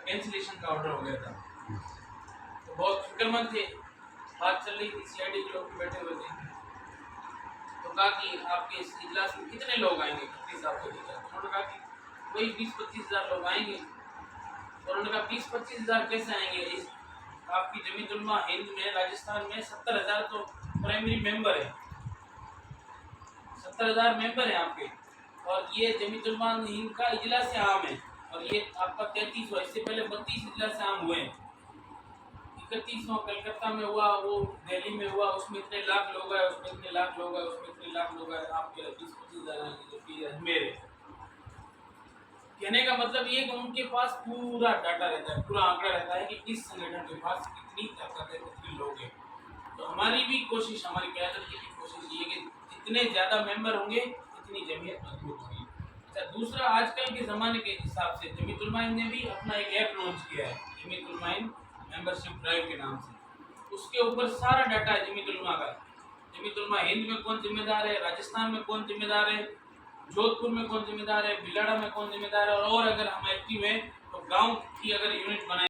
Cancellation का order हो गया था, तो बहुत फिक्रमंद थे। बात चल रही थी, सीआईडी के लोग भी बैठे हुए थे, तो कहा कि आपके इस इजलास में कितने लोग आएंगे 31 आपको दिया। उन्होंने कहा कि वही 20-25 हज़ार लोग आएंगे। और उन्होंने कहा 20-25 हज़ार कैसे आएंगे, इस आपकी जमीयत उलमा हिंद में राजस्थान में 70,000 तो प्राइमरी मेंबर है, 70,000 मेंबर हैं आपके, और ये जमीयत उलमा हिंद का इजलास आम है, और ये आपका 33वां, इससे पहले 32 इजलास आम हुए हैं। 31वां कलकत्ता में हुआ, वो दिल्ली में हुआ, उसमें इतने लाख लोग आए, उसमें इतने लाख लोग आए, उसमें इतने लाख लोग आए, आपके 20-25 हज़ार आएंगे, जबकि अजमेर है। कहने का मतलब ये कि उनके पास पूरा डाटा रहता है, पूरा आंकड़ा रहता है कि किस संगठन के पास कितनी ताकत है, कितने लोग हैं। तो हमारी भी कोशिश, हमारी क़यादत की भी कोशिश ये है कि जितने ज़्यादा मेंबर होंगे इतनी जमीयत मजबूत होगी। अच्छा, दूसरा, आजकल के ज़माने के हिसाब से जमीयत उलमा हिंद ने भी अपना एक ऐप लॉन्च किया है, जमीयत उलमा हिंद मेंबरशिप ड्राइव के नाम से। उसके ऊपर सारा डाटा है जमीयत उलमा का, जमीयत उलमा हिंद में कौन जिम्मेदार है, राजस्थान में कौन जिम्मेदार है, जोधपुर में कौन जिम्मेदार है, भिलाड़ा में कौन जिम्मेदार है, और अगर हम एक्टिव हैं तो गांव की अगर यूनिट बनाए